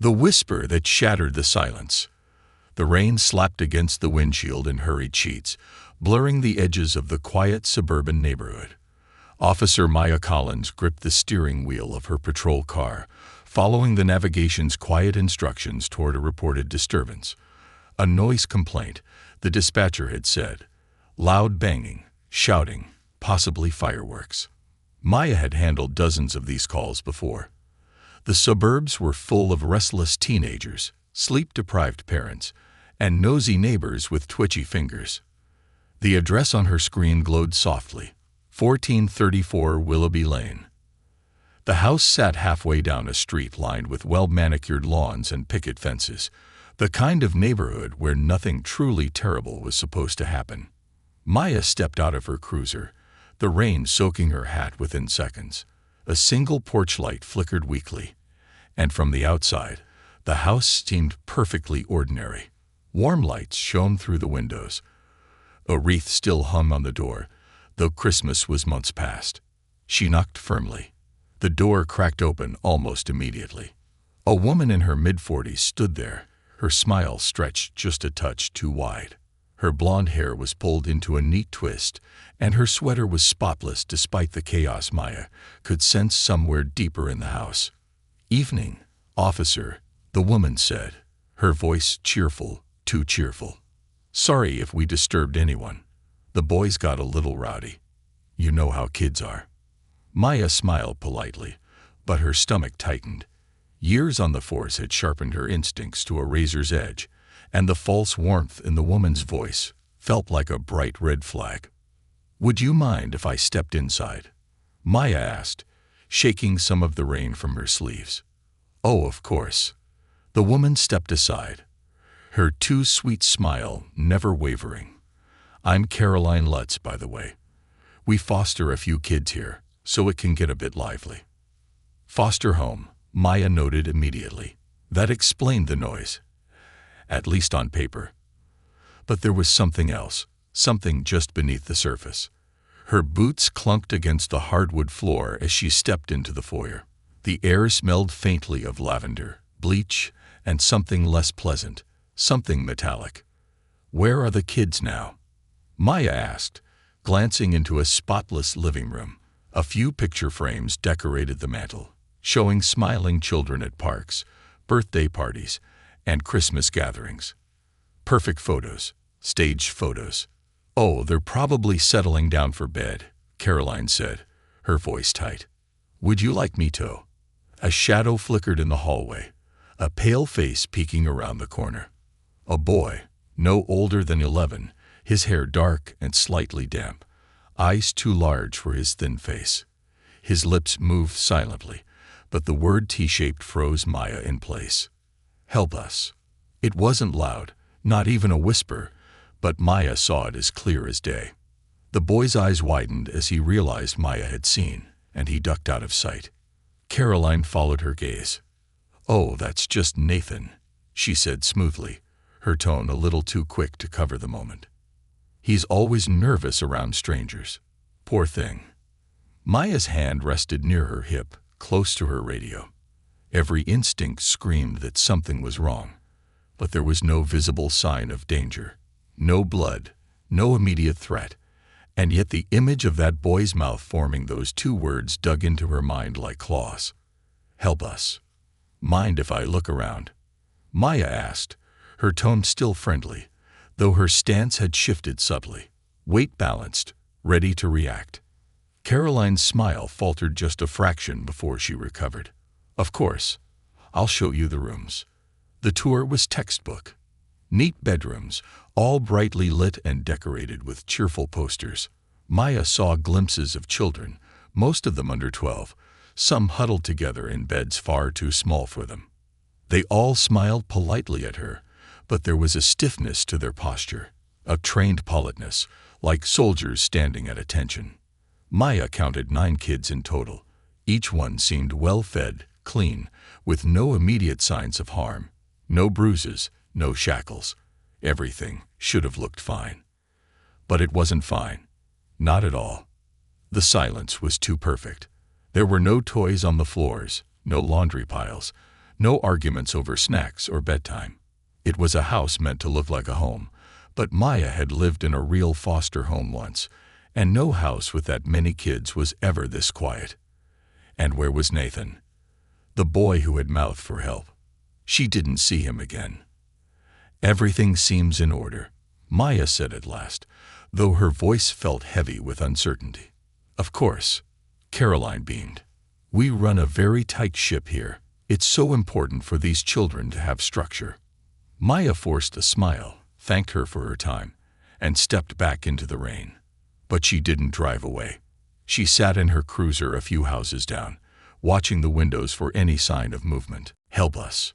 The whisper that shattered the silence. The rain slapped against the windshield in hurried sheets, blurring the edges of the quiet suburban neighborhood. Officer Maya Collins gripped the steering wheel of her patrol car, following the navigation's quiet instructions toward a reported disturbance. A noise complaint, the dispatcher had said. Loud banging, shouting, possibly fireworks. Maya had handled dozens of these calls before. The suburbs were full of restless teenagers, sleep-deprived parents, and nosy neighbors with twitchy fingers. The address on her screen glowed softly, 1434 Willoughby Lane. The house sat halfway down a street lined with well-manicured lawns and picket fences, the kind of neighborhood where nothing truly terrible was supposed to happen. Maya stepped out of her cruiser, the rain soaking her hat within seconds. A single porch light flickered weakly, and from the outside, the house seemed perfectly ordinary. Warm lights shone through the windows. A wreath still hung on the door, though Christmas was months past. She knocked firmly. The door cracked open almost immediately. A woman in her mid-40s stood there, her smile stretched just a touch too wide. Her blonde hair was pulled into a neat twist, and her sweater was spotless despite the chaos Maya could sense somewhere deeper in the house. "Evening, officer," the woman said, her voice cheerful, too cheerful. "Sorry if we disturbed anyone. The boys got a little rowdy. You know how kids are." Maya smiled politely, but her stomach tightened. Years on the force had sharpened her instincts to a razor's edge, and the false warmth in the woman's voice felt like a bright red flag. "Would you mind if I stepped inside?" Maya asked, shaking some of the rain from her sleeves. "Oh, of course." The woman stepped aside, her too sweet smile never wavering. "I'm Caroline Lutz, by the way. We foster a few kids here, so it can get a bit lively." Foster home, Maya noted immediately. That explained the noise, at least on paper. But there was something else, something just beneath the surface. Her boots clunked against the hardwood floor as she stepped into the foyer. The air smelled faintly of lavender, bleach, and something less pleasant, something metallic. "Where are the kids now?" Maya asked, glancing into a spotless living room. A few picture frames decorated the mantel, showing smiling children at parks, birthday parties, and Christmas gatherings. Perfect photos, staged photos. "Oh, they're probably settling down for bed," Caroline said, her voice tight. "Would you like me to?" A shadow flickered in the hallway, a pale face peeking around the corner. A boy, no older than 11, his hair dark and slightly damp, eyes too large for his thin face. His lips moved silently, but the word T-shaped froze Maya in place. "Help us." It wasn't loud, not even a whisper, but Maya saw it as clear as day. The boy's eyes widened as he realized Maya had seen, and he ducked out of sight. Caroline followed her gaze. "Oh, that's just Nathan," she said smoothly, her tone a little too quick to cover the moment. "He's always nervous around strangers. Poor thing." Maya's hand rested near her hip, close to her radio. Every instinct screamed that something was wrong, but there was no visible sign of danger. No blood, no immediate threat, and yet the image of that boy's mouth forming those two words dug into her mind like claws. "Help us." "Mind if I look around?" Maya asked, her tone still friendly, though her stance had shifted subtly, weight balanced, ready to react. Caroline's smile faltered just a fraction before she recovered. "Of course. I'll show you the rooms." The tour was textbook. Neat bedrooms, all brightly lit and decorated with cheerful posters. Maya saw glimpses of children, most of them under 12, some huddled together in beds far too small for them. They all smiled politely at her, but there was a stiffness to their posture, a trained politeness, like soldiers standing at attention. Maya counted 9 kids in total. Each one seemed well-fed, clean, with no immediate signs of harm. No bruises, no shackles. Everything should have looked fine. But it wasn't fine. Not at all. The silence was too perfect. There were no toys on the floors, no laundry piles, No arguments over snacks or bedtime. It was a house meant to look like a home, but Maya had lived in a real foster home once, and no house with that many kids was ever this quiet. And where was Nathan? The boy who had mouthed for help. She didn't see him again. "Everything seems in order," Maya said at last, though her voice felt heavy with uncertainty. "Of course," Caroline beamed. "We run a very tight ship here. It's so important for these children to have structure." Maya forced a smile, thanked her for her time, and stepped back into the rain. But she didn't drive away. She sat in her cruiser a few houses down, watching the windows for any sign of movement. "Help us."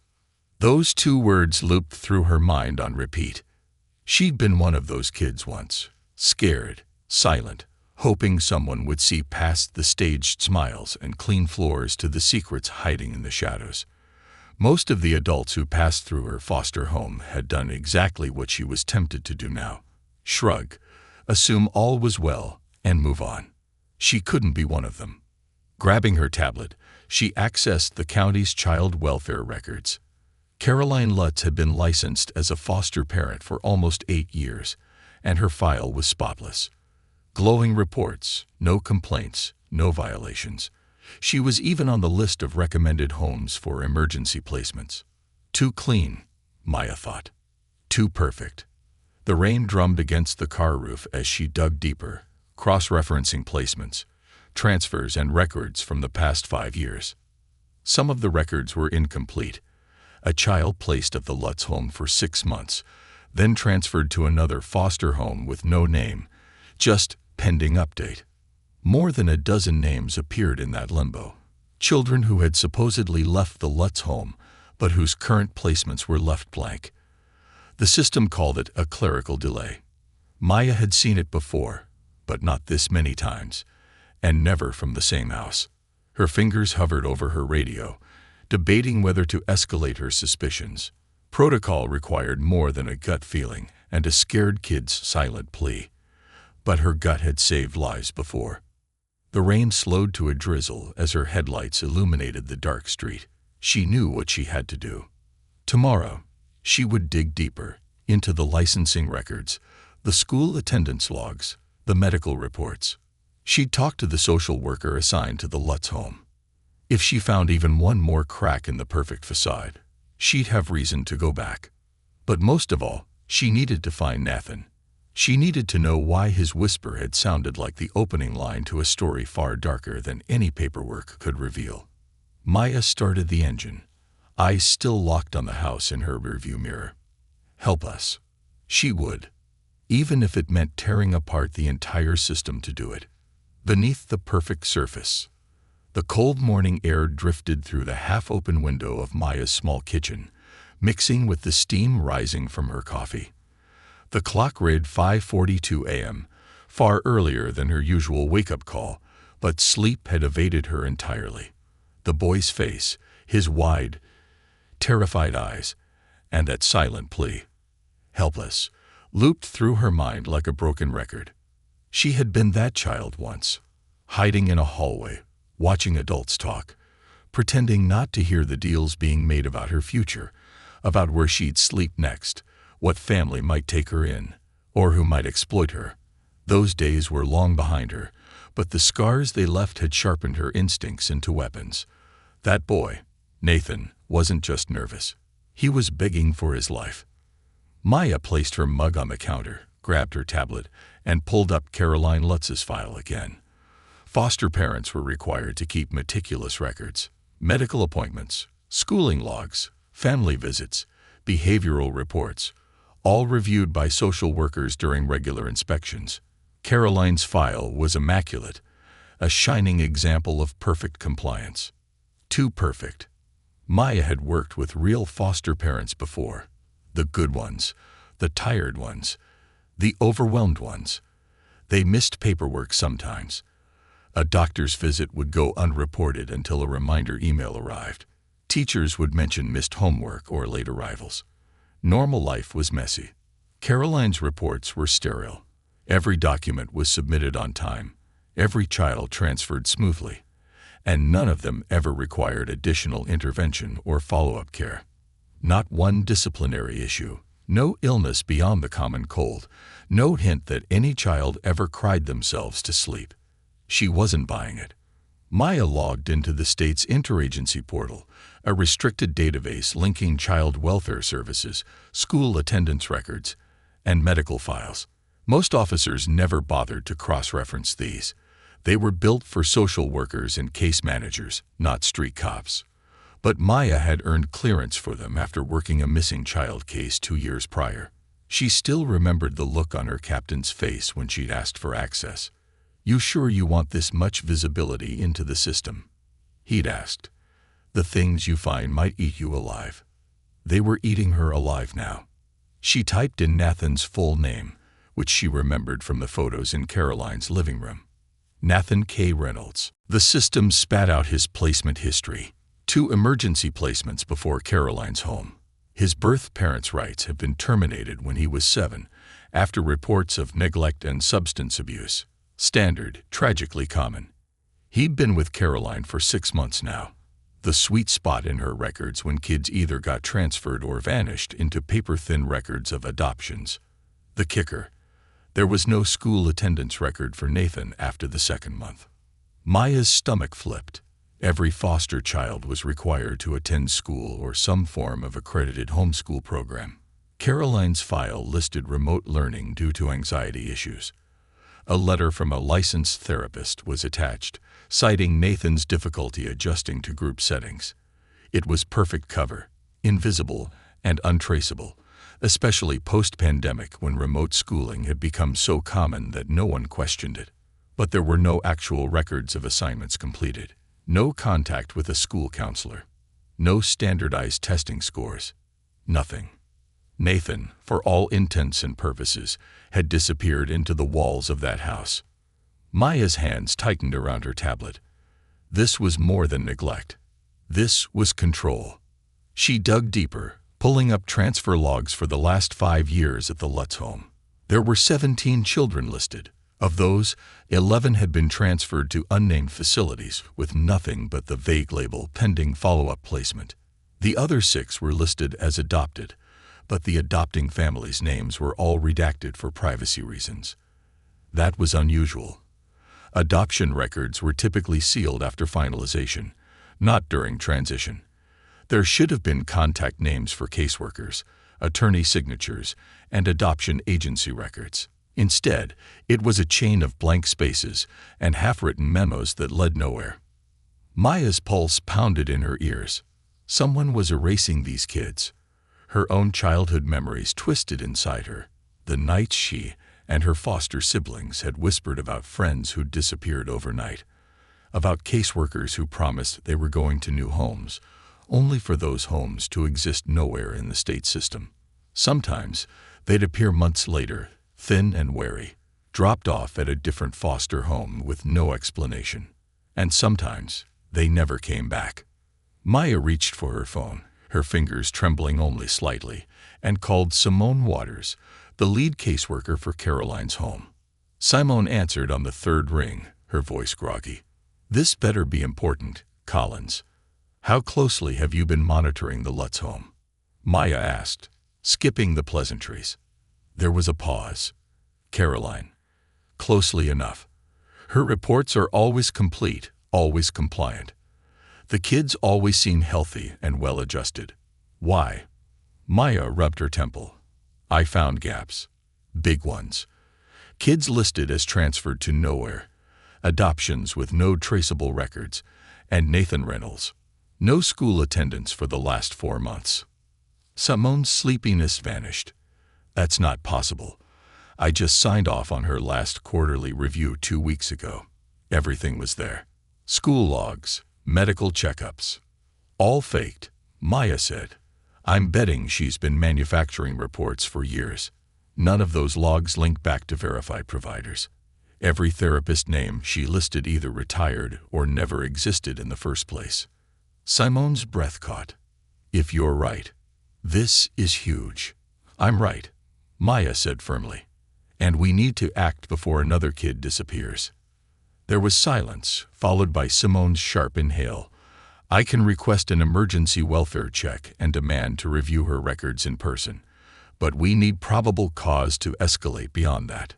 Those two words looped through her mind on repeat. She'd been one of those kids once, scared, silent, hoping someone would see past the staged smiles and clean floors to the secrets hiding in the shadows. Most of the adults who passed through her foster home had done exactly what she was tempted to do now: shrug, assume all was well, and move on. She couldn't be one of them. Grabbing her tablet, she accessed the county's child welfare records. Caroline Lutz had been licensed as a foster parent for almost 8 years, and her file was spotless. Glowing reports, no complaints, no violations. She was even on the list of recommended homes for emergency placements. Too clean, Maya thought. Too perfect. The rain drummed against the car roof as she dug deeper, cross-referencing placements, transfers, and records from the past 5 years. Some of the records were incomplete. A child placed at the Lutz home for 6 months, then transferred to another foster home with no name, just pending update. More than a dozen names appeared in that limbo. Children who had supposedly left the Lutz home, but whose current placements were left blank. The system called it a clerical delay. Maya had seen it before, but not this many times, and never from the same house. Her fingers hovered over her radio, debating whether to escalate her suspicions. Protocol required more than a gut feeling and a scared kid's silent plea. But her gut had saved lives before. The rain slowed to a drizzle as her headlights illuminated the dark street. She knew what she had to do. Tomorrow, she would dig deeper into the licensing records, the school attendance logs, the medical reports. She'd talk to the social worker assigned to the Lutz home. If she found even one more crack in the perfect facade, she'd have reason to go back. But most of all, she needed to find Nathan. She needed to know why his whisper had sounded like the opening line to a story far darker than any paperwork could reveal. Maya started the engine, eyes still locked on the house in her rearview mirror. Help us. She would, even if it meant tearing apart the entire system to do it. Beneath the perfect surface, the cold morning air drifted through the half-open window of Maya's small kitchen, mixing with the steam rising from her coffee. The clock read 5:42 a.m., far earlier than her usual wake-up call, but sleep had evaded her entirely. The boy's face, his wide, terrified eyes, and that silent plea, helpless, looped through her mind like a broken record. She had been that child once, hiding in a hallway, watching adults talk, pretending not to hear the deals being made about her future, about where she'd sleep next, what family might take her in, or who might exploit her. Those days were long behind her, but the scars they left had sharpened her instincts into weapons. That boy, Nathan, wasn't just nervous. He was begging for his life. Maya placed her mug on the counter, grabbed her tablet, and pulled up Caroline Lutz's file again. Foster parents were required to keep meticulous records: medical appointments, schooling logs, family visits, behavioral reports, all reviewed by social workers during regular inspections. Caroline's file was immaculate, a shining example of perfect compliance. Too perfect. Maya had worked with real foster parents before. The good ones, the tired ones, the overwhelmed ones. They missed paperwork sometimes. A doctor's visit would go unreported until a reminder email arrived. Teachers would mention missed homework or late arrivals. Normal life was messy. Caroline's reports were sterile. Every document was submitted on time. Every child transferred smoothly. and none of them ever required additional intervention or follow-up care. Not one disciplinary issue, no illness beyond the common cold, no hint that any child ever cried themselves to sleep. She wasn't buying it. Maya logged into the state's interagency portal, a restricted database linking child welfare services, school attendance records, and medical files. Most officers never bothered to cross-reference these. They were built for social workers and case managers, not street cops. But Maya had earned clearance for them after working a missing child case 2 years prior. She still remembered the look on her captain's face when she'd asked for access. "You sure you want this much visibility into the system?" he'd asked. "The things you find might eat you alive." They were eating her alive now. She typed in Nathan's full name, which she remembered from the photos in Caroline's living room. Nathan K. Reynolds. The system spat out his placement history. 2 emergency placements before Caroline's home. His birth parents' rights had been terminated when he was 7, after reports of neglect and substance abuse. Standard, tragically common. He'd been with Caroline for 6 months now. The sweet spot in her records when kids either got transferred or vanished into paper-thin records of adoptions. The kicker: there was no school attendance record for Nathan after the 2nd month. Maya's stomach flipped. Every foster child was required to attend school or some form of accredited homeschool program. Caroline's file listed remote learning due to anxiety issues. A letter from a licensed therapist was attached, citing Nathan's difficulty adjusting to group settings. It was perfect cover, invisible and untraceable, especially post-pandemic when remote schooling had become so common that no one questioned it. But there were no actual records of assignments completed, no contact with a school counselor, no standardized testing scores, nothing. Nathan, for all intents and purposes, had disappeared into the walls of that house. Maya's hands tightened around her tablet. This was more than neglect. This was control. She dug deeper, pulling up transfer logs for the last 5 years at the Lutz home. There were 17 children listed. Of those, 11 had been transferred to unnamed facilities with nothing but the vague label pending follow-up placement. The other 6 were listed as adopted, but the adopting families' names were all redacted for privacy reasons. That was unusual. Adoption records were typically sealed after finalization, not during transition. There should have been contact names for caseworkers, attorney signatures, and adoption agency records. Instead, it was a chain of blank spaces and half-written memos that led nowhere. Maya's pulse pounded in her ears. Someone was erasing these kids. Her own childhood memories twisted inside her, the nights she and her foster siblings had whispered about friends who'd disappeared overnight, about caseworkers who promised they were going to new homes, only for those homes to exist nowhere in the state system. Sometimes they'd appear months later, thin and wary, dropped off at a different foster home with no explanation. And sometimes they never came back. Maya reached for her phone, her fingers trembling only slightly, and called Simone Waters, the lead caseworker for Caroline's home. Simone answered on the 3rd ring, her voice groggy. "This better be important, Collins. How closely have you been monitoring the Lutz home?" Maya asked, skipping the pleasantries. There was a pause. "Caroline. Closely enough. Her reports are always complete, always compliant. The kids always seem healthy and well-adjusted. Why?" Maya rubbed her temple. "I found gaps. Big ones. Kids listed as transferred to nowhere. Adoptions with no traceable records. And Nathan Reynolds. No school attendance for the last 4 months." Simone's sleepiness vanished. "That's not possible. I just signed off on her last quarterly review 2 weeks ago. Everything was there. School logs, medical checkups. All faked," Maya said. "I'm betting she's been manufacturing reports for years. None of those logs link back to verified providers. Every therapist name she listed either retired or never existed in the first place." Simone's breath caught. "If you're right, this is huge." "I'm right," Maya said firmly. "And we need to act before another kid disappears." There was silence, followed by Simone's sharp inhale. "I can request an emergency welfare check and demand to review her records in person, but we need probable cause to escalate beyond that.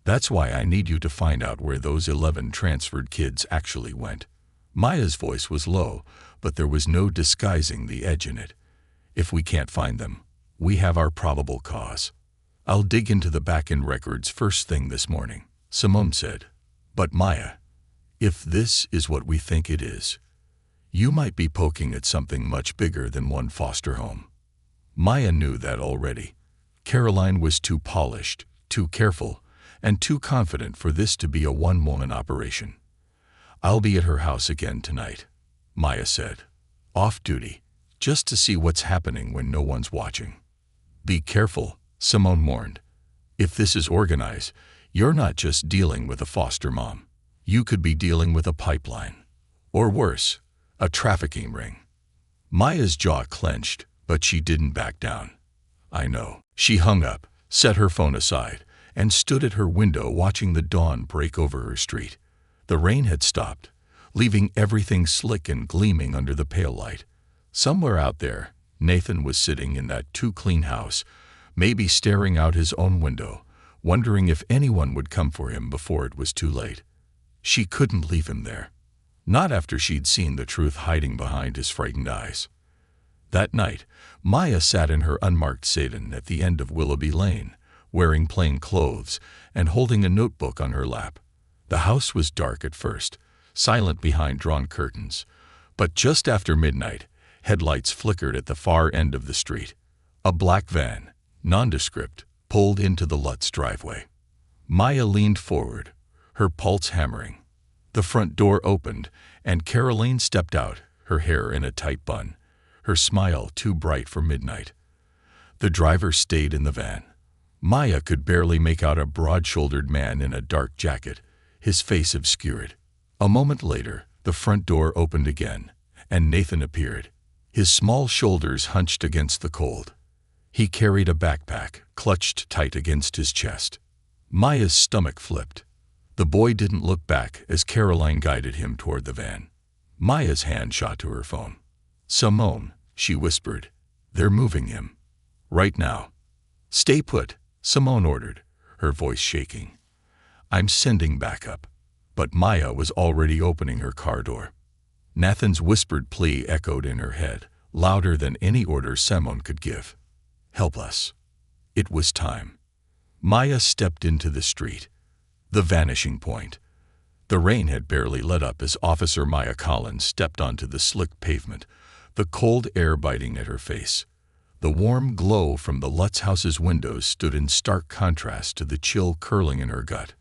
That's why I need you to find out where those 11 transferred kids actually went." Maya's voice was low, but there was no disguising the edge in it. "If we can't find them, we have our probable cause." "I'll dig into the back-end records first thing this morning," Simone said. "But Maya, if this is what we think it is, you might be poking at something much bigger than one foster home." Maya knew that already. Caroline was too polished, too careful, and too confident for this to be a one-woman operation. "I'll be at her house again tonight," Maya said. "Off duty, just to see what's happening when no one's watching." "Be careful," Simone warned. "If this is organized, you're not just dealing with a foster mom. You could be dealing with a pipeline. Or worse, a trafficking ring." Maya's jaw clenched, but she didn't back down. "I know." She hung up, set her phone aside, and stood at her window watching the dawn break over her street. The rain had stopped, leaving everything slick and gleaming under the pale light. Somewhere out there, Nathan was sitting in that too-clean house, maybe staring out his own window, wondering if anyone would come for him before it was too late. She couldn't leave him there. Not after she'd seen the truth hiding behind his frightened eyes. That night, Maya sat in her unmarked sedan at the end of Willoughby Lane, wearing plain clothes and holding a notebook on her lap. The house was dark at first, silent behind drawn curtains, but just after midnight, headlights flickered at the far end of the street. A black van, nondescript, pulled into the Lutz driveway. Maya leaned forward, her pulse hammering. The front door opened, and Caroline stepped out, her hair in a tight bun, her smile too bright for midnight. The driver stayed in the van. Maya could barely make out a broad-shouldered man in a dark jacket, his face obscured. A moment later, the front door opened again, and Nathan appeared, his small shoulders hunched against the cold. He carried a backpack, clutched tight against his chest. Maya's stomach flipped. The boy didn't look back as Caroline guided him toward the van. Maya's hand shot to her phone. "Simone," she whispered, "they're moving him. Right now." "Stay put," Simone ordered, her voice shaking. "I'm sending backup." But Maya was already opening her car door. Nathan's whispered plea echoed in her head, louder than any order Simone could give. "Help us." It was time. Maya stepped into the street. The vanishing point. The rain had barely let up as Officer Maya Collins stepped onto the slick pavement, the cold air biting at her face. The warm glow from the Lutz house's windows stood in stark contrast to the chill curling in her gut.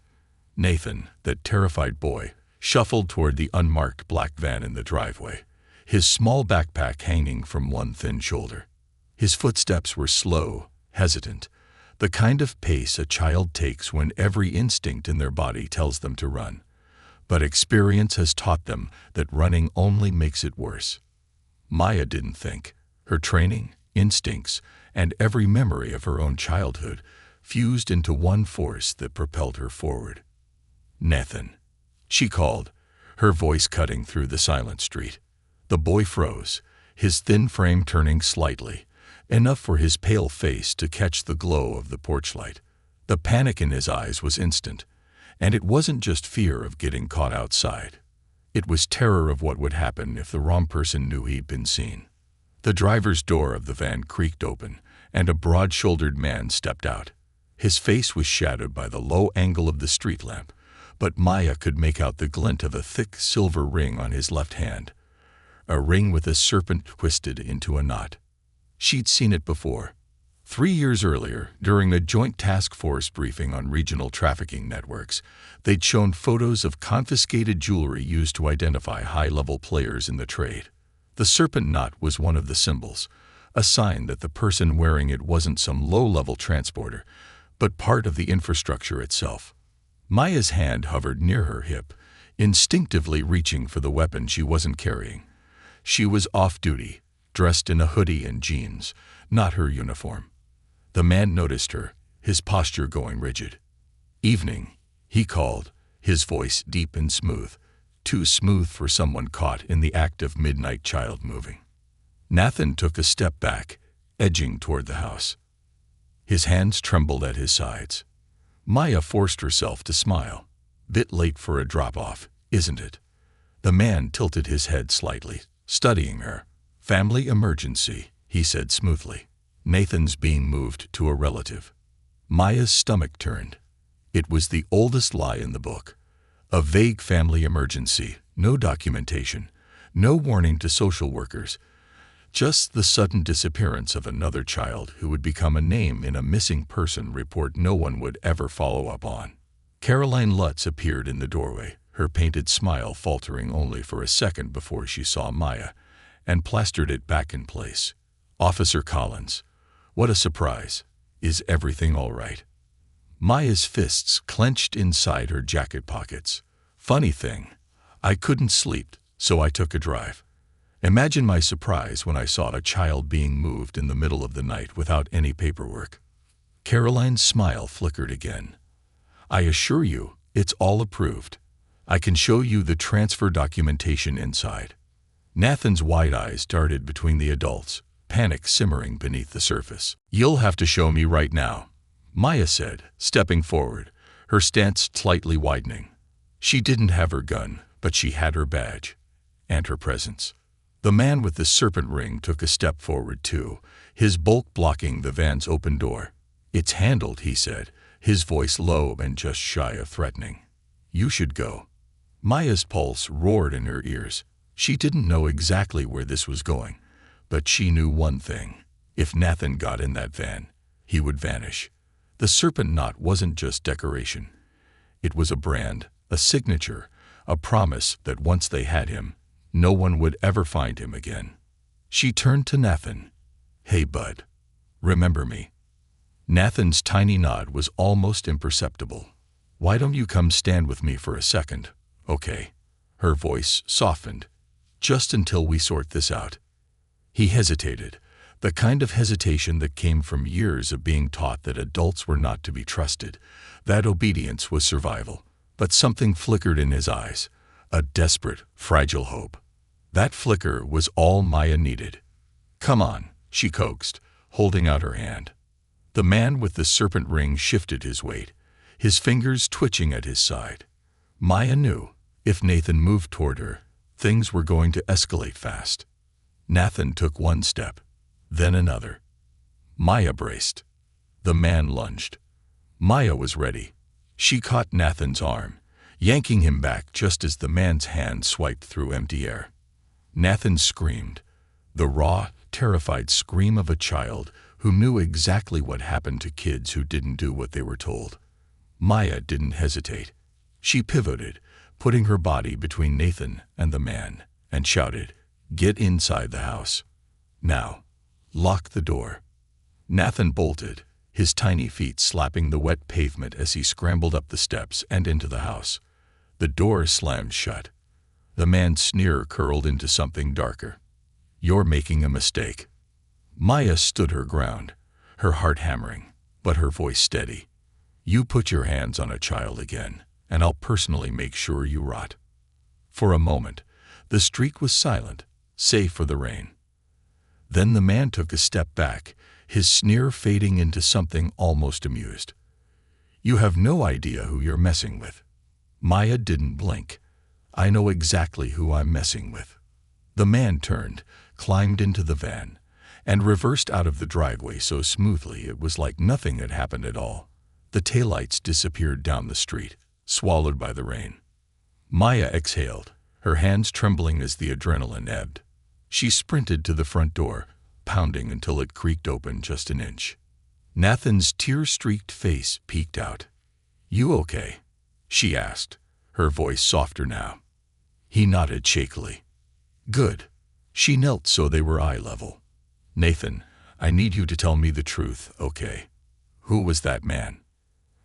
Nathan, that terrified boy, shuffled toward the unmarked black van in the driveway, his small backpack hanging from one thin shoulder. His footsteps were slow, hesitant, the kind of pace a child takes when every instinct in their body tells them to run. But experience has taught them that running only makes it worse. Maya didn't think. Her training, instincts, and every memory of her own childhood fused into one force that propelled her forward. "Nathan," she called, her voice cutting through the silent street. The boy froze, his thin frame turning slightly, enough for his pale face to catch the glow of the porch light. The panic in his eyes was instant, and it wasn't just fear of getting caught outside. It was terror of what would happen if the wrong person knew he'd been seen. The driver's door of the van creaked open, and a broad-shouldered man stepped out. His face was shadowed by the low angle of the street lamp, but Maya could make out the glint of a thick silver ring on his left hand, a ring with a serpent twisted into a knot. She'd seen it before. 3 years earlier, during a joint task force briefing on regional trafficking networks, they'd shown photos of confiscated jewelry used to identify high-level players in the trade. The serpent knot was one of the symbols, a sign that the person wearing it wasn't some low-level transporter, but part of the infrastructure itself. Maya's hand hovered near her hip, instinctively reaching for the weapon she wasn't carrying. She was off-duty, dressed in a hoodie and jeans, not her uniform. The man noticed her, his posture going rigid. "Evening," he called, his voice deep and smooth, too smooth for someone caught in the act of midnight child moving. Nathan took a step back, edging toward the house. His hands trembled at his sides. Maya forced herself to smile. Bit late for a drop-off, isn't it? The man tilted his head slightly, studying her. Family emergency, he said smoothly. Nathan's being moved to a relative. Maya's stomach turned. It was the oldest lie in the book. A vague family emergency, no documentation, no warning to social workers. Just the sudden disappearance of another child who would become a name in a missing person report no one would ever follow up on. Caroline Lutz appeared in the doorway, her painted smile faltering only for a second before she saw Maya, and plastered it back in place. Officer Collins. What a surprise. Is everything all right? Maya's fists clenched inside her jacket pockets. Funny thing, I couldn't sleep, so I took a drive. Imagine my surprise when I saw a child being moved in the middle of the night without any paperwork. Caroline's smile flickered again. I assure you, it's all approved. I can show you the transfer documentation inside. Nathan's wide eyes darted between the adults, panic simmering beneath the surface. You'll have to show me right now, Maya said, stepping forward, her stance slightly widening. She didn't have her gun, but she had her badge. And her presence. The man with the serpent ring took a step forward too, his bulk blocking the van's open door. It's handled, he said, his voice low and just shy of threatening. You should go. Maya's pulse roared in her ears. She didn't know exactly where this was going, but she knew one thing. If Nathan got in that van, he would vanish. The serpent knot wasn't just decoration. It was a brand, a signature, a promise that once they had him, no one would ever find him again. She turned to Nathan. Hey, bud. Remember me? Nathan's tiny nod was almost imperceptible. Why don't you come stand with me for a second, okay? Her voice softened. Just until we sort this out. He hesitated, the kind of hesitation that came from years of being taught that adults were not to be trusted, that obedience was survival. But something flickered in his eyes, a desperate, fragile hope. That flicker was all Maya needed. Come on, she coaxed, holding out her hand. The man with the serpent ring shifted his weight, his fingers twitching at his side. Maya knew, if Nathan moved toward her, things were going to escalate fast. Nathan took one step, then another. Maya braced. The man lunged. Maya was ready. She caught Nathan's arm, yanking him back just as the man's hand swiped through empty air. Nathan screamed, the raw, terrified scream of a child who knew exactly what happened to kids who didn't do what they were told. Maya didn't hesitate. She pivoted, putting her body between Nathan and the man, and shouted, Get inside the house. Now, lock the door. Nathan bolted, his tiny feet slapping the wet pavement as he scrambled up the steps and into the house. The door slammed shut. The man's sneer curled into something darker. You're making a mistake. Maya stood her ground, her heart hammering, but her voice steady. You put your hands on a child again, and I'll personally make sure you rot. For a moment, the street was silent, save for the rain. Then the man took a step back, his sneer fading into something almost amused. You have no idea who you're messing with. Maya didn't blink. I know exactly who I'm messing with. The man turned, climbed into the van, and reversed out of the driveway so smoothly it was like nothing had happened at all. The taillights disappeared down the street, swallowed by the rain. Maya exhaled, her hands trembling as the adrenaline ebbed. She sprinted to the front door, pounding until it creaked open just an inch. Nathan's tear-streaked face peeked out. You okay? She asked, her voice softer now. He nodded shakily. Good. She knelt so they were eye level. Nathan, I need you to tell me the truth, okay? Who was that man?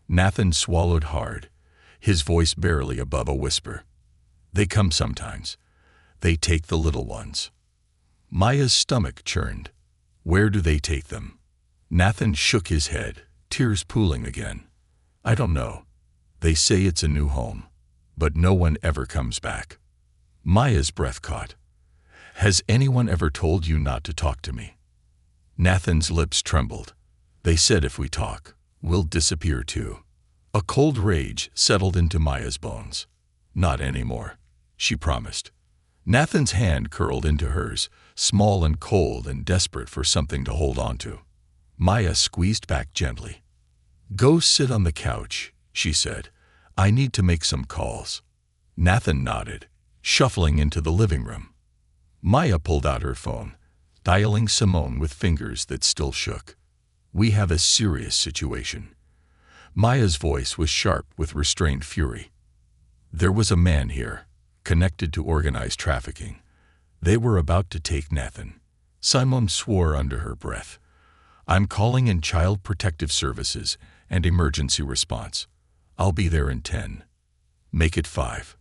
Nathan swallowed hard, his voice barely above a whisper. They come sometimes. They take the little ones. Maya's stomach churned. Where do they take them? Nathan shook his head, tears pooling again. I don't know. They say it's a new home. but no one ever comes back. Maya's breath caught. Has anyone ever told you not to talk to me? Nathan's lips trembled. They said if we talk, we'll disappear too. A cold rage settled into Maya's bones. Not anymore, she promised. Nathan's hand curled into hers, small and cold and desperate for something to hold on to. Maya squeezed back gently. Go sit on the couch, she said. I need to make some calls. Nathan nodded, shuffling into the living room. Maya pulled out her phone, dialing Simone with fingers that still shook. We have a serious situation. Maya's voice was sharp with restrained fury. There was a man here, connected to organized trafficking. They were about to take Nathan. Simone swore under her breath. I'm calling in Child Protective Services and emergency response. I'll be there in 10. Make it 5.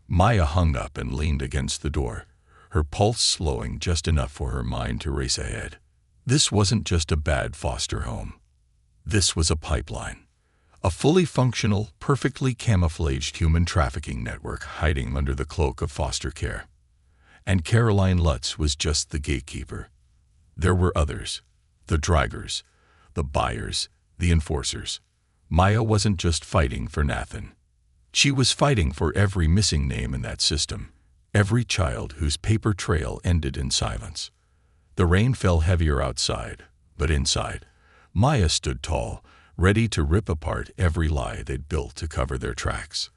Maya hung up and leaned against the door, her pulse slowing just enough for her mind to race ahead. This wasn't just a bad foster home. This was a pipeline. A fully functional, perfectly camouflaged human trafficking network hiding under the cloak of foster care. And Caroline Lutz was just the gatekeeper. There were others. The draggers, the buyers, the enforcers. Maya wasn't just fighting for Nathan. She was fighting for every missing name in that system, every child whose paper trail ended in silence. The rain fell heavier outside, but inside, Maya stood tall, ready to rip apart every lie they'd built to cover their tracks.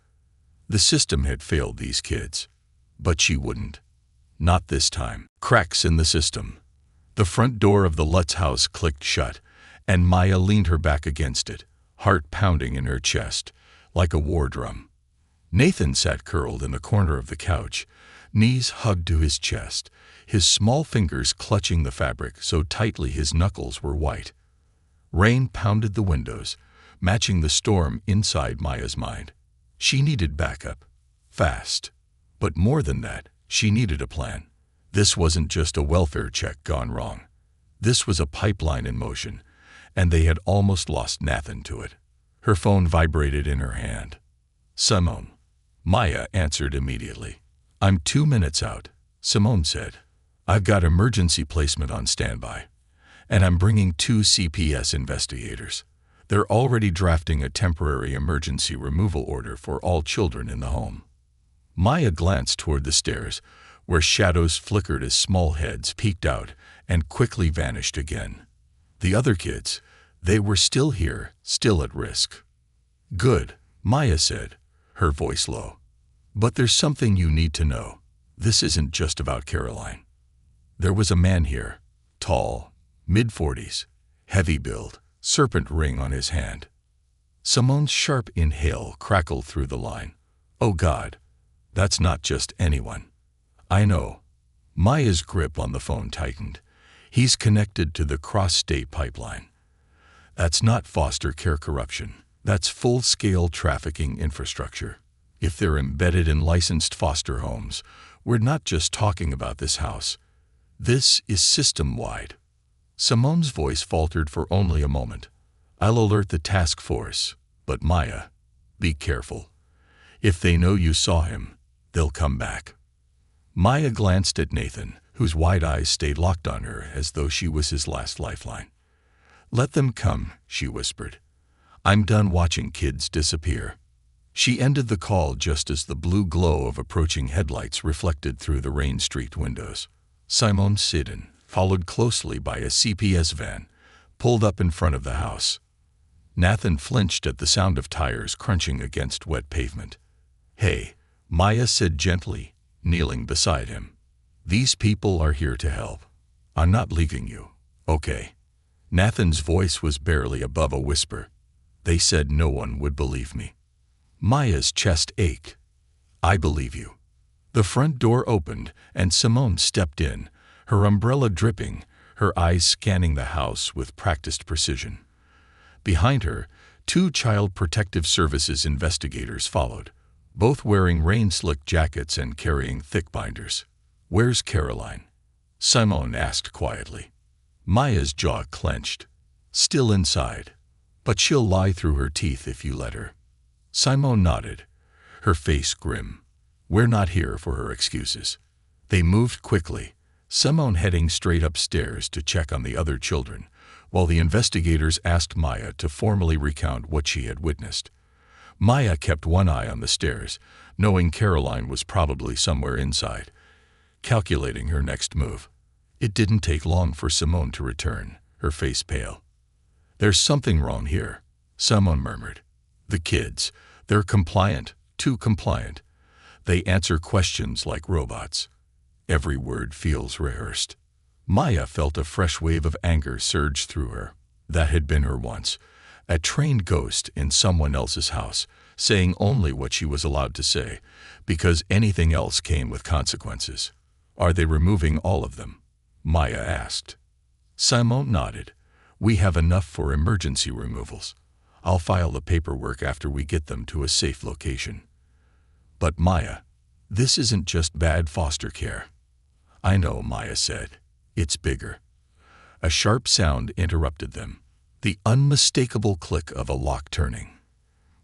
The system had failed these kids, but she wouldn't. Not this time. Cracks in the system. The front door of the Lutz house clicked shut, and Maya leaned her back against it, heart pounding in her chest, like a war drum. Nathan sat curled in the corner of the couch, knees hugged to his chest, his small fingers clutching the fabric so tightly his knuckles were white. Rain pounded the windows, matching the storm inside Maya's mind. She needed backup. Fast. But more than that, she needed a plan. This wasn't just a welfare check gone wrong. This was a pipeline in motion, and they had almost lost Nathan to it. Her phone vibrated in her hand. Simone. Maya answered immediately. I'm 2 minutes out, Simone said. I've got emergency placement on standby, and I'm bringing 2 CPS investigators. They're already drafting a temporary emergency removal order for all children in the home. Maya glanced toward the stairs, where shadows flickered as small heads peeked out and quickly vanished again. The other kids, they were still here, still at risk. Good, Maya said, her voice low. But there's something you need to know. This isn't just about Caroline. There was a man here, tall, mid-40s, heavy build, serpent ring on his hand. Simone's sharp inhale crackled through the line. Oh God, that's not just anyone. I know. Maya's grip on the phone tightened. He's connected to the cross-state pipeline. That's not foster care corruption. That's full-scale trafficking infrastructure. If they're embedded in licensed foster homes, we're not just talking about this house. This is system-wide. Simone's voice faltered for only a moment. I'll alert the task force, but Maya, be careful. If they know you saw him, they'll come back. Maya glanced at Nathan, whose wide eyes stayed locked on her as though she was his last lifeline. Let them come, she whispered. I'm done watching kids disappear. She ended the call just as the blue glow of approaching headlights reflected through the rain-streaked windows. Simone Sidon, followed closely by a CPS van, pulled up in front of the house. Nathan flinched at the sound of tires crunching against wet pavement. Hey, Maya said gently, kneeling beside him. These people are here to help. I'm not leaving you, okay? Nathan's voice was barely above a whisper. They said no one would believe me. Maya's chest ached. I believe you. The front door opened and Simone stepped in, her umbrella dripping, her eyes scanning the house with practiced precision. Behind her, 2 Child Protective Services investigators followed, both wearing rain-slick jackets and carrying thick binders. Where's Caroline? Simone asked quietly. Maya's jaw clenched. Still inside, but she'll lie through her teeth if you let her. Simone nodded, her face grim. We're not here for her excuses. They moved quickly, Simone heading straight upstairs to check on the other children, while the investigators asked Maya to formally recount what she had witnessed. Maya kept one eye on the stairs, knowing Caroline was probably somewhere inside, calculating her next move. It didn't take long for Simone to return, her face pale. "There's something wrong here," Simone murmured. "The kids, they're compliant, too compliant. They answer questions like robots. Every word feels rehearsed." Maya felt a fresh wave of anger surge through her. That had been her once, a trained ghost in someone else's house, saying only what she was allowed to say, because anything else came with consequences. "Are they removing all of them?" Maya asked. Simone nodded. "We have enough for emergency removals. I'll file the paperwork after we get them to a safe location." "But Maya, this isn't just bad foster care." "I know," Maya said. "It's bigger." A sharp sound interrupted them, the unmistakable click of a lock turning.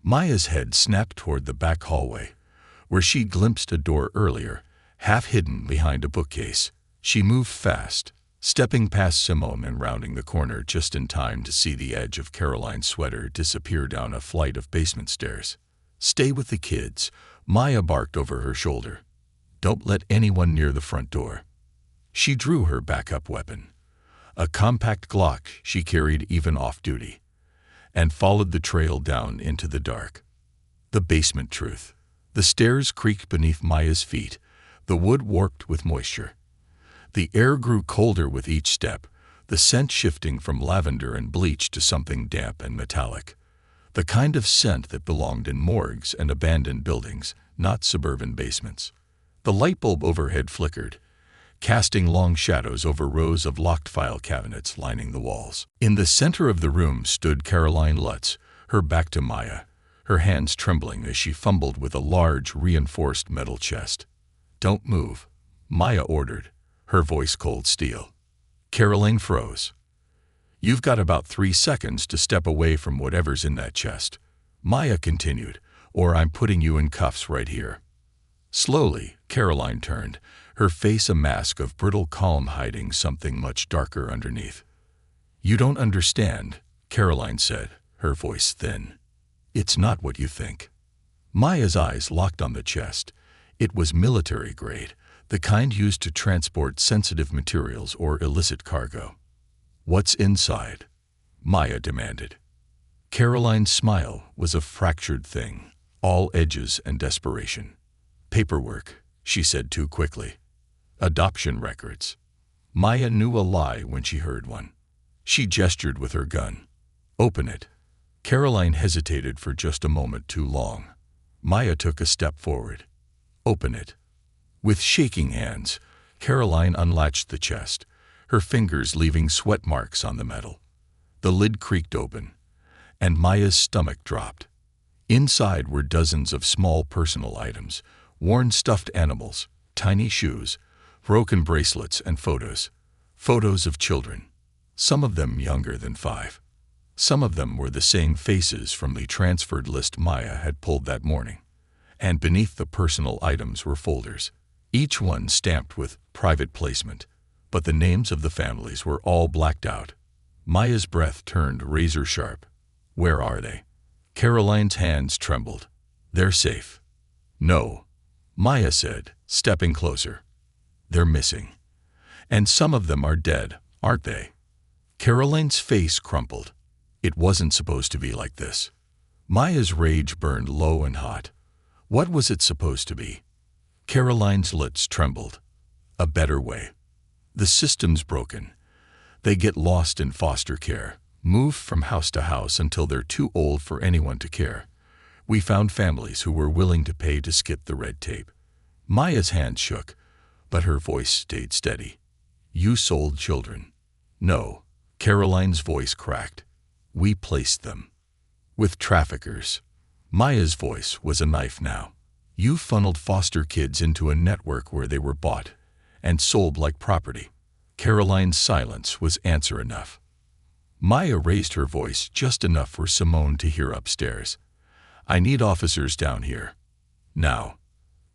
Maya's head snapped toward the back hallway, where she'd glimpsed a door earlier, half hidden behind a bookcase. She moved fast, stepping past Simone and rounding the corner just in time to see the edge of Caroline's sweater disappear down a flight of basement stairs. "Stay with the kids," Maya barked over her shoulder. "Don't let anyone near the front door." She drew her backup weapon, a compact Glock she carried even off-duty, and followed the trail down into the dark. The basement truth. The stairs creaked beneath Maya's feet, the wood warped with moisture. The air grew colder with each step, the scent shifting from lavender and bleach to something damp and metallic. The kind of scent that belonged in morgues and abandoned buildings, not suburban basements. The light bulb overhead flickered, casting long shadows over rows of locked file cabinets lining the walls. In the center of the room stood Caroline Lutz, her back to Maya, her hands trembling as she fumbled with a large, reinforced metal chest. "Don't move," Maya ordered, her voice cold steel. Caroline froze. "You've got about 3 seconds to step away from whatever's in that chest," Maya continued, "or I'm putting you in cuffs right here." Slowly, Caroline turned, her face a mask of brittle calm hiding something much darker underneath. "You don't understand," Caroline said, her voice thin. "It's not what you think." Maya's eyes locked on the chest. It was military grade, the kind used to transport sensitive materials or illicit cargo. "What's inside?" Maya demanded. Caroline's smile was a fractured thing, all edges and desperation. "Paperwork," she said too quickly. "Adoption records." Maya knew a lie when she heard one. She gestured with her gun. "Open it." Caroline hesitated for just a moment too long. Maya took a step forward. "Open it." With shaking hands, Caroline unlatched the chest, her fingers leaving sweat marks on the metal. The lid creaked open, and Maya's stomach dropped. Inside were dozens of small personal items, worn stuffed animals, tiny shoes, broken bracelets, and photos. Photos of children, some of them younger than 5. Some of them were the same faces from the transferred list Maya had pulled that morning. And beneath the personal items were folders, each one stamped with private placement, but the names of the families were all blacked out. Maya's breath turned razor sharp. "Where are they?" Caroline's hands trembled. "They're safe." "No," Maya said, stepping closer. "They're missing. And some of them are dead, aren't they?" Caroline's face crumpled. It wasn't supposed to be like this. Maya's rage burned low and hot. What was it supposed to be? Caroline's lips trembled. A better way. The system's broken. They get lost in foster care, moved from house to house until they're too old for anyone to care. We found families who were willing to pay to skip the red tape. Maya's hand shook, but her voice stayed steady. "You sold children." "No." Caroline's voice cracked. "We placed them with traffickers." Maya's voice was a knife now. "You funneled foster kids into a network where they were bought and sold like property." Caroline's silence was answer enough. Maya raised her voice just enough for Simone to hear upstairs. "I need officers down here." Now,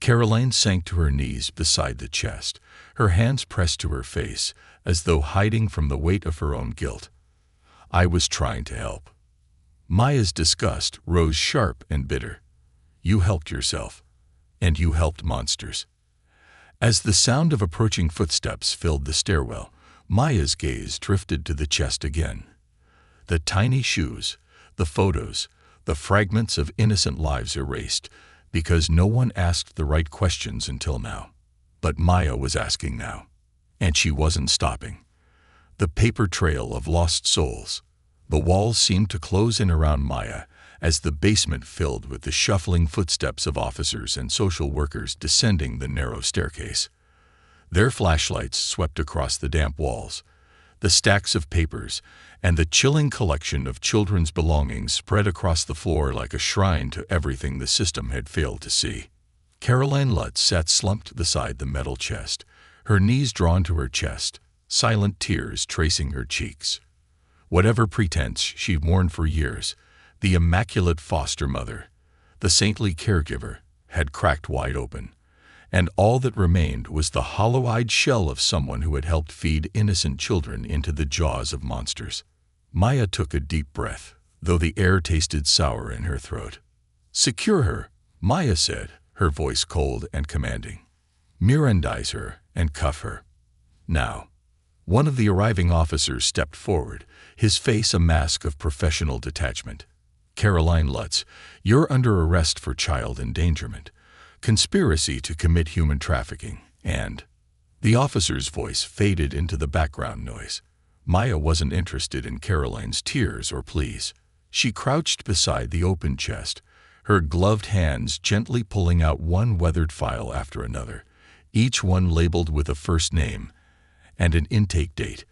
Caroline sank to her knees beside the chest, her hands pressed to her face, as though hiding from the weight of her own guilt. I was trying to help. Maya's disgust rose sharp and bitter. You helped yourself, and you helped monsters. As the sound of approaching footsteps filled the stairwell, Maya's gaze drifted to the chest again. The tiny shoes, the photos, the fragments of innocent lives erased, because no one asked the right questions until now. But Maya was asking now, and she wasn't stopping. The paper trail of lost souls. The walls seemed to close in around Maya as the basement filled with the shuffling footsteps of officers and social workers descending the narrow staircase. Their flashlights swept across the damp walls. The stacks of papers and the chilling collection of children's belongings spread across the floor like a shrine to everything the system had failed to see. Caroline Lutz sat slumped beside the metal chest, her knees drawn to her chest, silent tears tracing her cheeks. Whatever pretense she'd worn for years, the immaculate foster mother, the saintly caregiver, had cracked wide open, and all that remained was the hollow-eyed shell of someone who had helped feed innocent children into the jaws of monsters. Maya took a deep breath, though the air tasted sour in her throat. "Secure her," Maya said, her voice cold and commanding. "Mirandize her and cuff her. Now." One of the arriving officers stepped forward, his face a mask of professional detachment. "Caroline Lutz, you're under arrest for child endangerment, conspiracy to commit human trafficking, and—" The officer's voice faded into the background noise. Maya wasn't interested in Caroline's tears or pleas. She crouched beside the open chest, her gloved hands gently pulling out one weathered file after another, each one labeled with a first name and an intake date,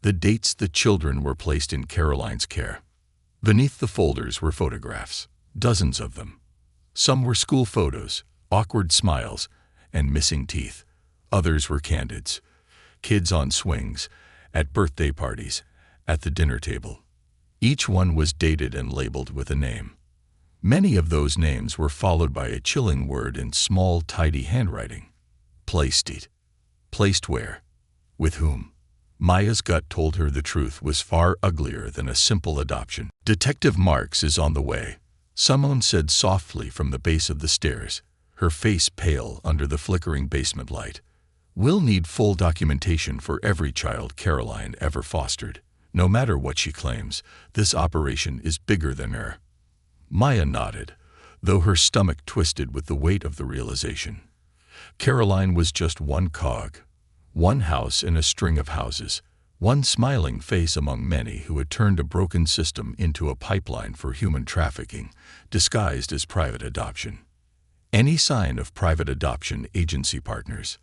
the dates the children were placed in Caroline's care. Beneath the folders were photographs, dozens of them. Some were school photos, awkward smiles, and missing teeth. Others were candids, kids on swings, at birthday parties, at the dinner table. Each one was dated and labeled with a name. Many of those names were followed by a chilling word in small, tidy handwriting. Placed it. Placed where? With whom? Maya's gut told her the truth was far uglier than a simple adoption. "Detective Marks is on the way," someone said softly from the base of the stairs, her face pale under the flickering basement light. "We'll need full documentation for every child Caroline ever fostered. No matter what she claims, this operation is bigger than her." Maya nodded, though her stomach twisted with the weight of the realization. Caroline was just one cog, one house in a string of houses, one smiling face among many who had turned a broken system into a pipeline for human trafficking, disguised as private adoption. "Any sign of private adoption agency partners?"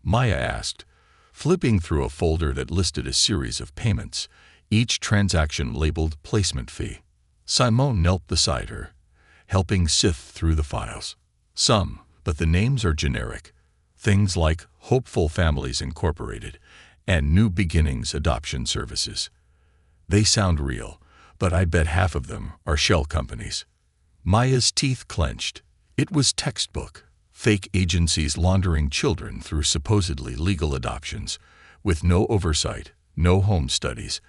Maya asked, flipping through a folder that listed a series of payments, each transaction labeled placement fee. Simone knelt beside her, helping sift through the files. "Some, but the names are generic. Things like Hopeful Families Incorporated and New Beginnings Adoption Services. They sound real, but I bet half of them are shell companies." Maya's teeth clenched. It was textbook. Fake agencies laundering children through supposedly legal adoptions, with no oversight, no home studies,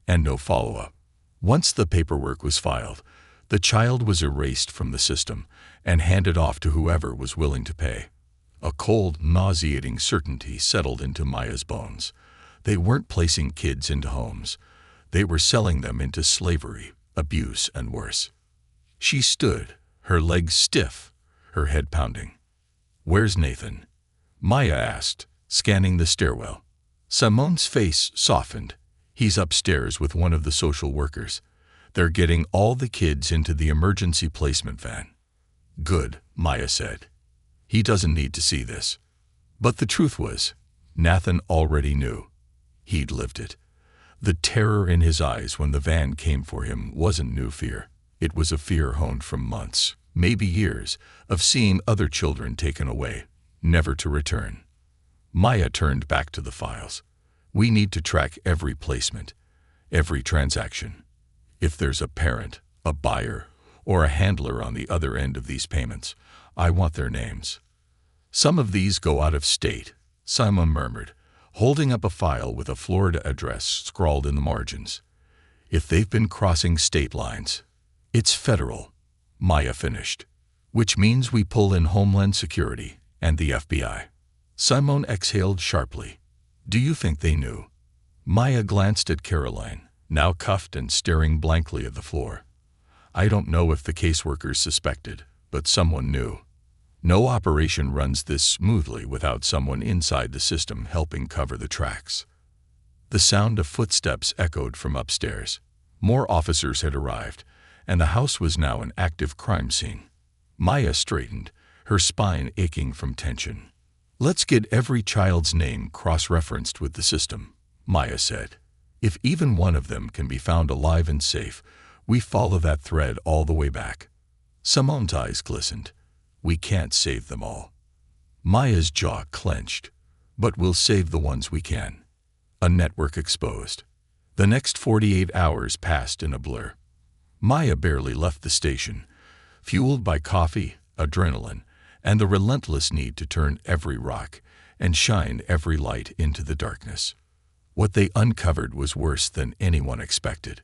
and no follow-up. Once the paperwork was filed, the child was erased from the system and handed off to whoever was willing to pay. A cold, nauseating certainty settled into Maya's bones. They weren't placing kids into homes. They were selling them into slavery, abuse, and worse. She stood, her legs stiff, her head pounding. "Where's Nathan?" Maya asked, scanning the stairwell. Simone's face softened. "He's upstairs with one of the social workers. They're getting all the kids into the emergency placement van." "Good," Maya said. "He doesn't need to see this." But the truth was, Nathan already knew. He'd lived it. The terror in his eyes when the van came for him wasn't new fear. It was a fear honed from months, maybe years, of seeing other children taken away, never to return. Maya turned back to the files. "We need to track every placement, every transaction. If there's a parent, a buyer, or a handler on the other end of these payments. I want their names. Some of these go out of state, Simon murmured, holding up a file with a Florida address scrawled in the margins. If they've been crossing state lines, it's federal, Maya finished. Which means we pull in Homeland Security and the FBI. Simon exhaled sharply. Do you think they knew? Maya glanced at Caroline, now cuffed and staring blankly at the floor. I don't know if the caseworkers suspected, but someone knew. No operation runs this smoothly without someone inside the system helping cover the tracks. The sound of footsteps echoed from upstairs. More officers had arrived, and the house was now an active crime scene. Maya straightened, her spine aching from tension. Let's get every child's name cross-referenced with the system, Maya said. If even one of them can be found alive and safe, we follow that thread all the way back. Simone's eyes glistened. We can't save them all. Maya's jaw clenched. But we'll save the ones we can. A network exposed. The next 48 hours passed in a blur. Maya barely left the station, fueled by coffee, adrenaline, and the relentless need to turn every rock and shine every light into the darkness. What they uncovered was worse than anyone expected.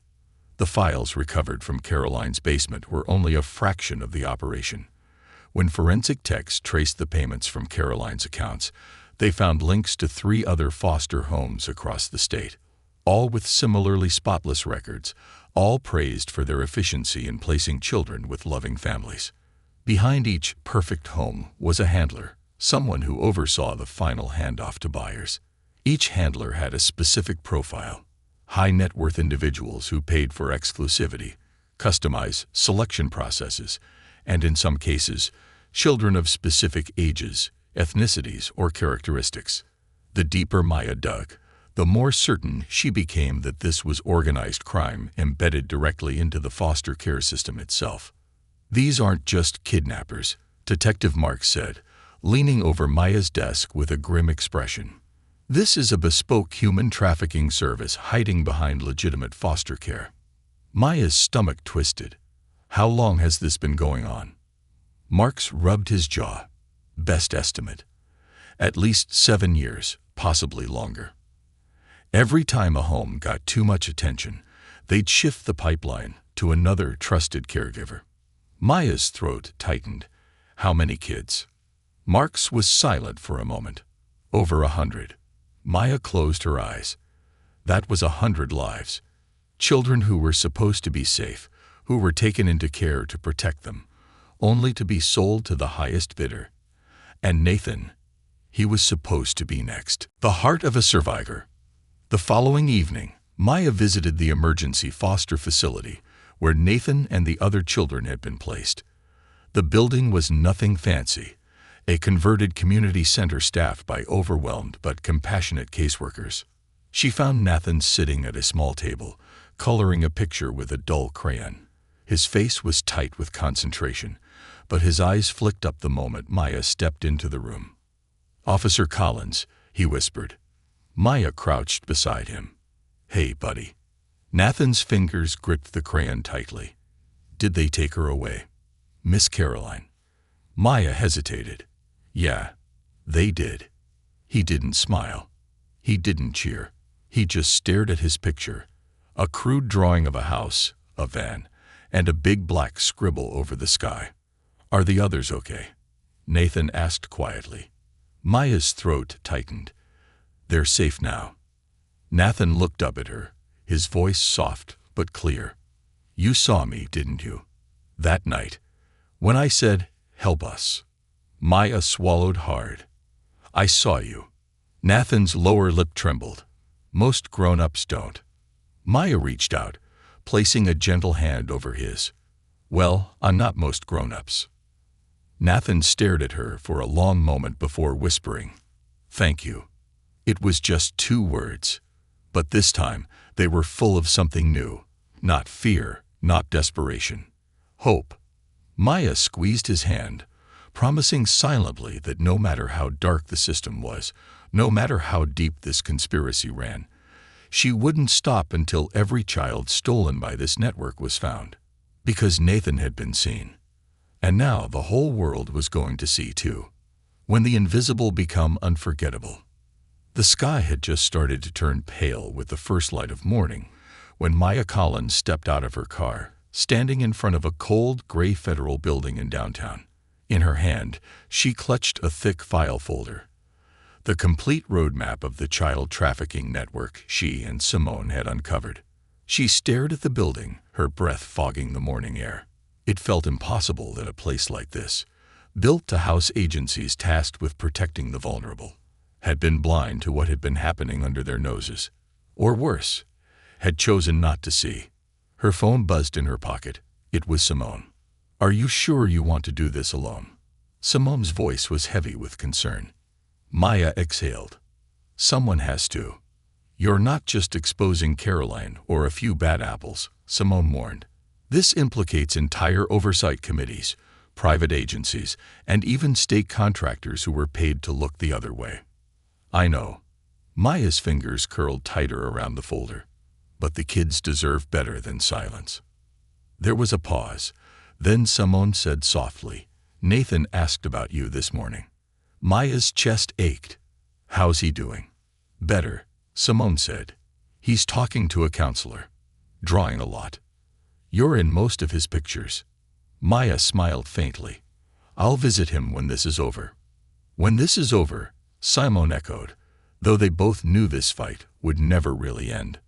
The files recovered from Caroline's basement were only a fraction of the operation. When forensic techs traced the payments from Caroline's accounts, they found links to 3 other foster homes across the state, all with similarly spotless records, all praised for their efficiency in placing children with loving families. Behind each perfect home was a handler, someone who oversaw the final handoff to buyers. Each handler had a specific profile: high net worth individuals who paid for exclusivity, customized selection processes, and in some cases, children of specific ages, ethnicities, or characteristics. The deeper Maya dug, the more certain she became that this was organized crime embedded directly into the foster care system itself. These aren't just kidnappers, Detective Mark said, leaning over Maya's desk with a grim expression. This is a bespoke human trafficking service hiding behind legitimate foster care. Maya's stomach twisted. How long has this been going on? Marks rubbed his jaw. Best estimate. At least 7 years, possibly longer. Every time a home got too much attention, they'd shift the pipeline to another trusted caregiver. Maya's throat tightened. How many kids? Marks was silent for a moment. Over 100. Maya closed her eyes. That was 100 lives. Children who were supposed to be safe, who were taken into care to protect them, only to be sold to the highest bidder. And Nathan, he was supposed to be next. The heart of a survivor. The following evening, Maya visited the emergency foster facility where Nathan and the other children had been placed. The building was nothing fancy, a converted community center staffed by overwhelmed but compassionate caseworkers. She found Nathan sitting at a small table, coloring a picture with a dull crayon. His face was tight with concentration, but his eyes flicked up the moment Maya stepped into the room. "Officer Collins," he whispered. Maya crouched beside him. "Hey, buddy." Nathan's fingers gripped the crayon tightly. "Did they take her away?" "Miss Caroline." Maya hesitated. "Yeah, they did." He didn't smile. He didn't cheer. He just stared at his picture, a crude drawing of a house, a van, and a big black scribble over the sky. "Are the others okay?" Nathan asked quietly. Maya's throat tightened. "They're safe now." Nathan looked up at her, his voice soft but clear. "You saw me, didn't you? That night, when I said, 'Help us.'" Maya swallowed hard. "I saw you." Nathan's lower lip trembled. Most grown-ups don't. Maya reached out, placing a gentle hand over his. "Well, I'm not most grown-ups." Nathan stared at her for a long moment before whispering, "Thank you." It was just 2 words, but this time they were full of something new. Not fear, not desperation. Hope. Maya squeezed his hand, promising silently that no matter how dark the system was, no matter how deep this conspiracy ran, she wouldn't stop until every child stolen by this network was found. Because Nathan had been seen. And now the whole world was going to see too. When the invisible become unforgettable. The sky had just started to turn pale with the first light of morning when Maya Collins stepped out of her car, standing in front of a cold, gray federal building in downtown. In her hand, she clutched a thick file folder. The complete roadmap of the child trafficking network she and Simone had uncovered. She stared at the building, her breath fogging the morning air. It felt impossible that a place like this, built to house agencies tasked with protecting the vulnerable, had been blind to what had been happening under their noses. Or worse, had chosen not to see. Her phone buzzed in her pocket. It was Simone. "Are you sure you want to do this alone?" Simone's voice was heavy with concern. Maya exhaled. "Someone has to." "You're not just exposing Caroline or a few bad apples," Simone warned. "This implicates entire oversight committees, private agencies, and even state contractors who were paid to look the other way." "I know." Maya's fingers curled tighter around the folder. "But the kids deserve better than silence." There was a pause. Then Simone said softly, "Nathan asked about you this morning." Maya's chest ached. "How's he doing?" "Better," Simone said. "He's talking to a counselor. Drawing a lot. You're in most of his pictures." Maya smiled faintly. "I'll visit him when this is over." "When this is over," Simone echoed, though they both knew this fight would never really end.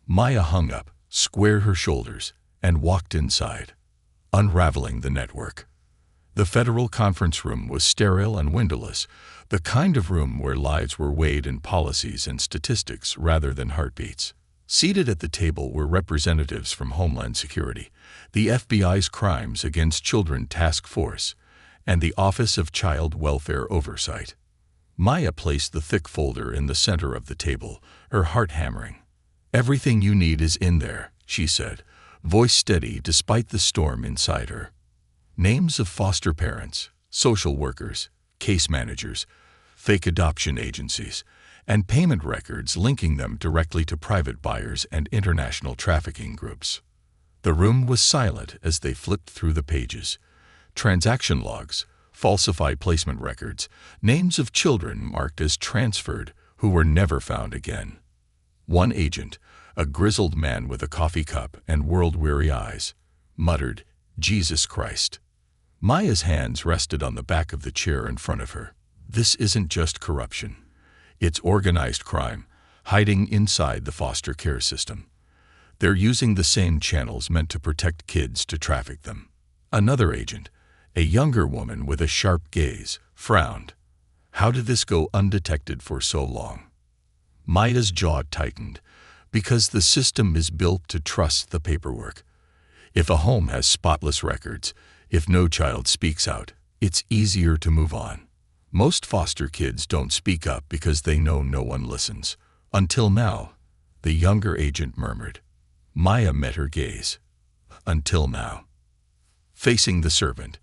Maya hung up, squared her shoulders, and walked inside, unraveling the network. The federal conference room was sterile and windowless, the kind of room where lives were weighed in policies and statistics rather than heartbeats. Seated at the table were representatives from Homeland Security, the FBI's Crimes Against Children Task Force, and the Office of Child Welfare Oversight. Maya placed the thick folder in the center of the table, her heart hammering. "Everything you need is in there," she said, voice steady despite the storm inside her. Names of foster parents, social workers, case managers, fake adoption agencies, and payment records linking them directly to private buyers and international trafficking groups. The room was silent as they flipped through the pages. Transaction logs, falsified placement records, names of children marked as transferred who were never found again. One agent, a grizzled man with a coffee cup and world-weary eyes, muttered, "Jesus Christ." Maya's hands rested on the back of the chair in front of her. This isn't just corruption. It's organized crime, hiding inside the foster care system. They're using the same channels meant to protect kids to traffic them. Another agent, a younger woman with a sharp gaze, frowned. How did this go undetected for so long? Maya's jaw tightened, because the system is built to trust the paperwork. If a home has spotless records, if no child speaks out, it's easier to move on. Most foster kids don't speak up because they know no one listens. Until now, the younger agent murmured. Maya met her gaze. Until now. Facing the servant,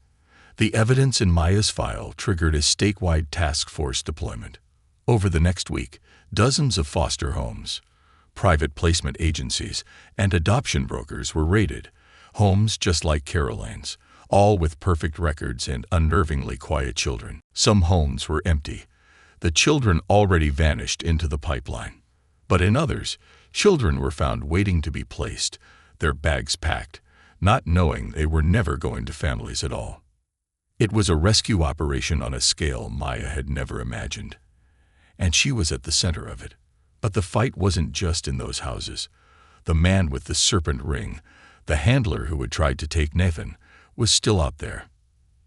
the evidence in Maya's file triggered a statewide task force deployment. Over the next week, dozens of foster homes, private placement agencies, and adoption brokers were raided, homes just like Caroline's, all with perfect records and unnervingly quiet children. Some homes were empty. The children already vanished into the pipeline. But in others, children were found waiting to be placed, their bags packed, not knowing they were never going to families at all. It was a rescue operation on a scale Maya had never imagined. And she was at the center of it. But the fight wasn't just in those houses. The man with the serpent ring, the handler who had tried to take Nathan, was still out there.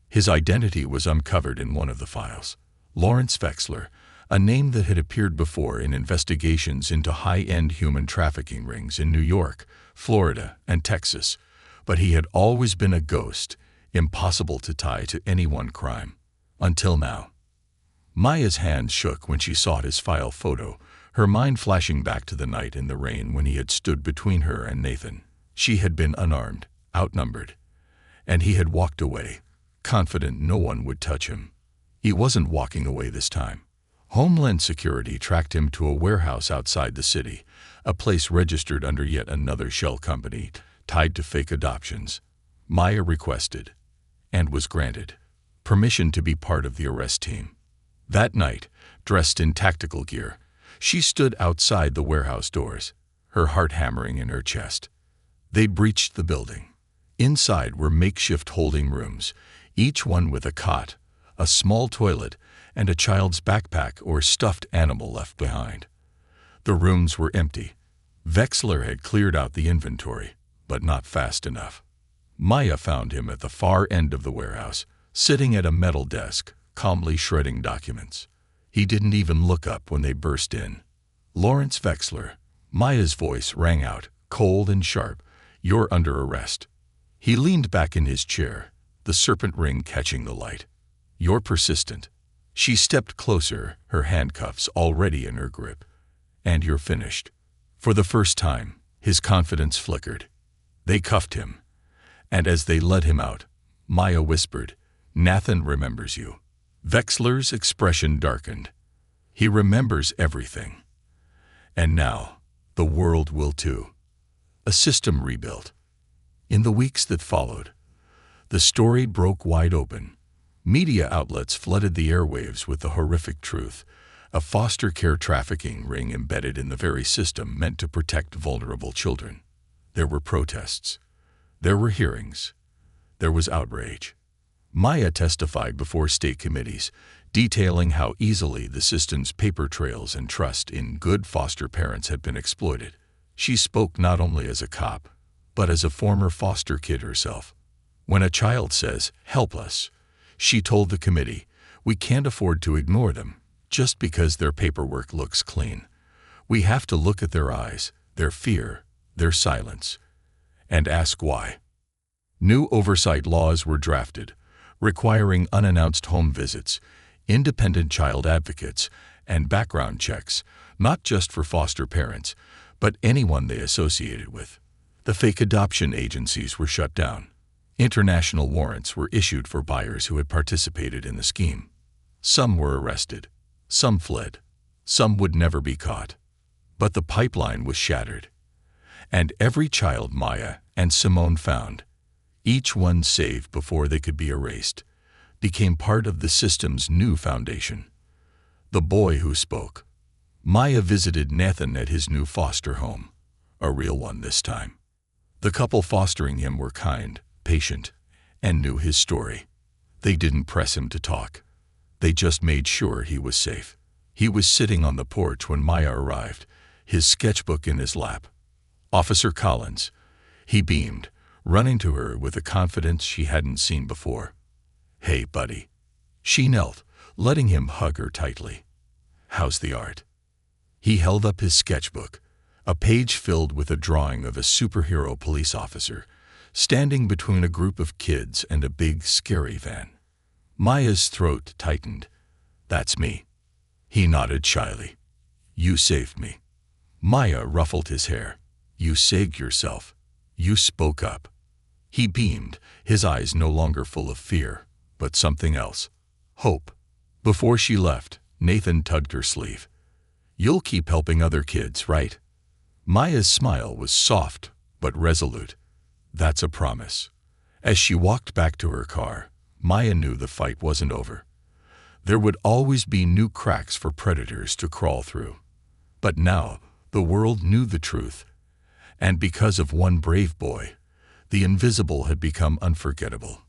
His identity was uncovered in one of the files. Lawrence Vexler, a name that had appeared before in investigations into high-end human trafficking rings in New York, Florida, and Texas, but he had always been a ghost, impossible to tie to any one crime. Until now. Maya's hands shook when she saw his file photo, her mind flashing back to the night in the rain when he had stood between her and Nathan. She had been unarmed, outnumbered, and he had walked away, confident no one would touch him. He wasn't walking away this time. Homeland Security tracked him to a warehouse outside the city, a place registered under yet another shell company tied to fake adoptions. Maya requested, and was granted, permission to be part of the arrest team. That night, dressed in tactical gear, she stood outside the warehouse doors, her heart hammering in her chest. They breached the building. Inside were makeshift holding rooms, each one with a cot, a small toilet, and a child's backpack or stuffed animal left behind. The rooms were empty. Wexler had cleared out the inventory, but not fast enough. Maya found him at the far end of the warehouse, sitting at a metal desk, calmly shredding documents. He didn't even look up when they burst in. "Lawrence Wexler," Maya's voice rang out, cold and sharp. "You're under arrest." He leaned back in his chair, the serpent ring catching the light. "You're persistent." She stepped closer, her handcuffs already in her grip. "And you're finished." For the first time, his confidence flickered. They cuffed him, and as they led him out, Maya whispered, "Nathan remembers you." Wexler's expression darkened. He remembers everything. And now, the world will too. A system rebuilt. In the weeks that followed, the story broke wide open. Media outlets flooded the airwaves with the horrific truth, a foster care trafficking ring embedded in the very system meant to protect vulnerable children. There were protests. There were hearings. There was outrage. Maya testified before state committees, detailing how easily the system's paper trails and trust in good foster parents had been exploited. She spoke not only as a cop, but as a former foster kid herself. When a child says, "Help us," she told the committee, "we can't afford to ignore them just because their paperwork looks clean. We have to look at their eyes, their fear, their silence, and ask why." New oversight laws were drafted, requiring unannounced home visits, independent child advocates, and background checks, not just for foster parents, but anyone they associated with. The fake adoption agencies were shut down. International warrants were issued for buyers who had participated in the scheme. Some were arrested. Some fled. Some would never be caught. But the pipeline was shattered. And every child Maya and Simone found, each one saved before they could be erased, became part of the system's new foundation. The boy who spoke. Maya visited Nathan at his new foster home, a real one this time. The couple fostering him were kind, patient, and knew his story. They didn't press him to talk. They just made sure he was safe. He was sitting on the porch when Maya arrived, his sketchbook in his lap. "Officer Collins." He beamed, running to her with a confidence she hadn't seen before. "Hey, buddy." She knelt, letting him hug her tightly. "How's the art?" He held up his sketchbook, a page filled with a drawing of a superhero police officer, standing between a group of kids and a big, scary van. Maya's throat tightened. "That's me." He nodded shyly. "You saved me." Maya ruffled his hair. "You saved yourself. You spoke up." He beamed, his eyes no longer full of fear, but something else. Hope. Before she left, Nathan tugged her sleeve. "You'll keep helping other kids, right?" Maya's smile was soft, but resolute. "That's a promise." As she walked back to her car, Maya knew the fight wasn't over. There would always be new cracks for predators to crawl through. But now, the world knew the truth. And because of one brave boy, the invisible had become unforgettable.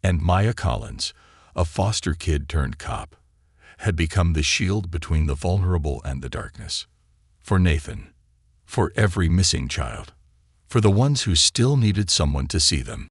And Maya Collins, a foster kid turned cop, had become the shield between the vulnerable and the darkness. For Nathan. For every missing child. For the ones who still needed someone to see them.